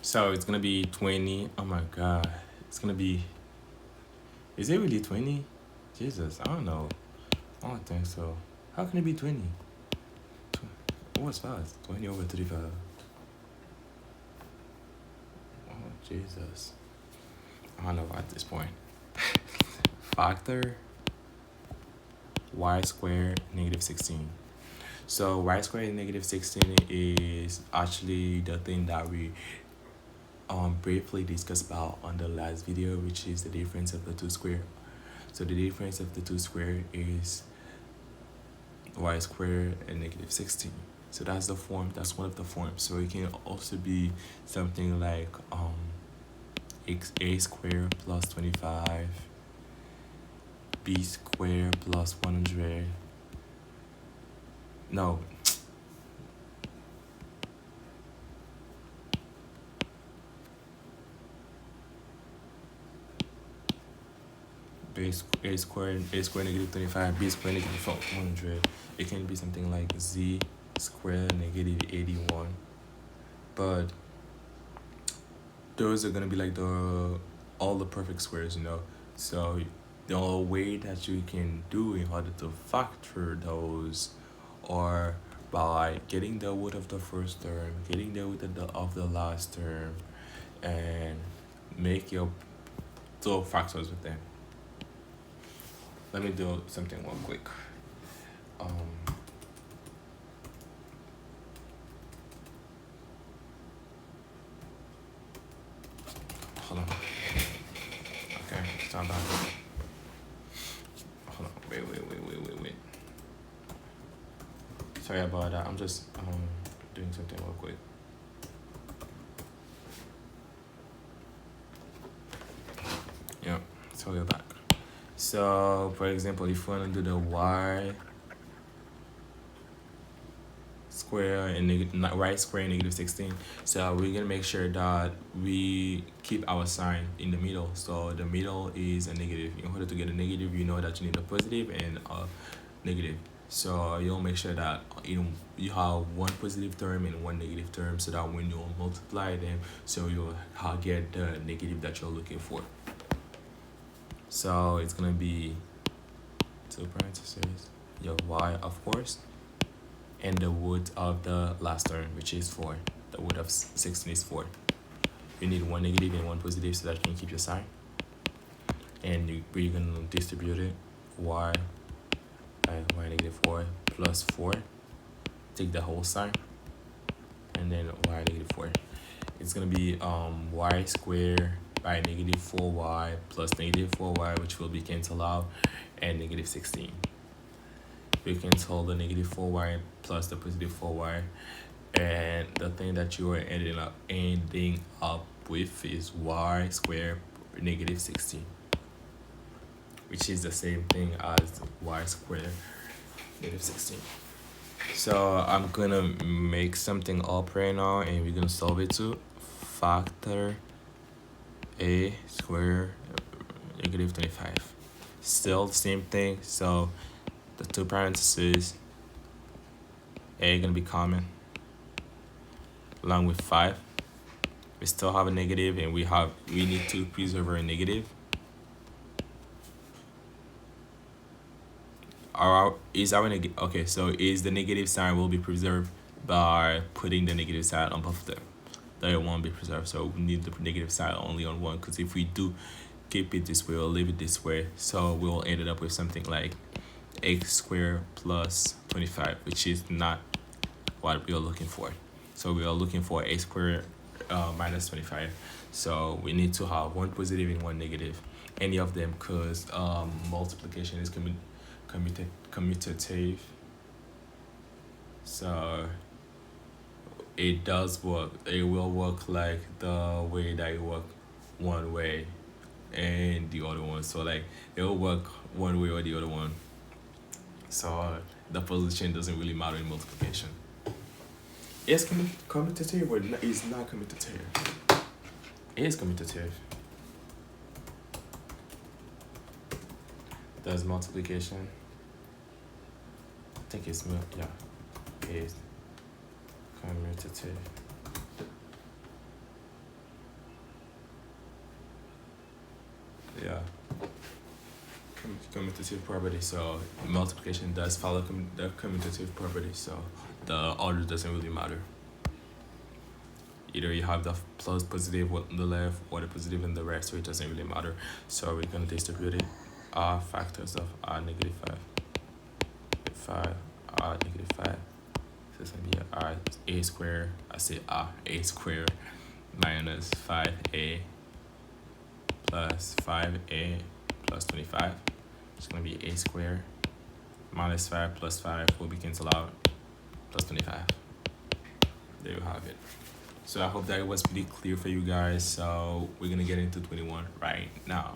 So it's gonna be 20. Oh my god. It's gonna be. Is it really 20? Jesus, I don't know. I don't think so. How can it be 20? What's fast? 20 over 35. Oh, Jesus. I don't know at this point. Factor y squared negative 16. So y squared negative 16 is actually the thing that we briefly discussed about on the last video, which is the difference of the two square. So the difference of the two square is y squared and negative 16. So that's the form, that's one of the forms. So it can also be something like a squared plus 25, b squared plus 100. No, a squared negative 25, b squared negative 100. It can be something like z squared negative 81. But those are gonna be like the all the perfect squares, you know. So the only way that you can do in order to factor those or by getting the root of the first term, getting the root of the last term, and make your two factors with them. Let me do something real quick. Um, Hold on. Okay, stand back. Hold on. Wait. Sorry about that. I'm just doing something real quick. Yeah, so we're back. So, for example, if you want to do the y square and y square and negative 16, so we're gonna make sure that we keep our sign in the middle. So the middle is a negative. In order to get a negative, you know that you need a positive and a negative. So you'll make sure that you have one positive term and one negative term, so that when you multiply them, so you'll get the negative that you're looking for. So it's gonna be two parentheses, your y of course, and the root of the last term, which is 4. The root of 16 is 4. You need one negative and one positive so that you can keep your sign. And we're going to distribute it. Y negative 4 plus 4. Take the whole sign. And then y negative 4. It's going to be y squared by negative 4y plus negative 4y, which will be cancelled out, and negative 16. We cancel the negative 4y plus the positive 4y, and the thing that you are ending up with is y squared negative 16, which is the same thing as y squared negative 16. So I'm gonna make something up right now, and we're gonna solve it to factor a squared negative 25. Still the same thing. So the two parentheses, a gonna be common along with 5. We still have a negative, and we need to preserve our negative. Okay, so is the negative sign will be preserved by putting the negative sign on both of them. It won't be preserved, so we need the negative sign only on one, because if we do keep it this way or leave it this way, so we'll end up with something like x squared plus 25, which is not what we are looking for. So we are looking for a squared minus 25. So we need to have one positive and one negative. Any of them, because multiplication is commutative. So it does work. It will work like the way that it work one way and the other one. So like it will work one way or the other one. So the position doesn't really matter in multiplication. It's commutative or it's not commutative? It is commutative. Does multiplication? I think it's yeah. It is commutative. commutative property, so multiplication does follow the commutative property, so the order doesn't really matter. Either you have the plus positive on the left or the positive in the right, so it doesn't really matter. So we're going to distribute it. Factors of r negative 5, r negative 5. So it's going to be r a squared, I say r a squared minus 5a plus 5a plus 25. It's going to be a squared minus 5 plus 5 will be cancelled out plus 25. There you have it. So I hope that it was pretty clear for you guys. So we're going to get into 21 right now.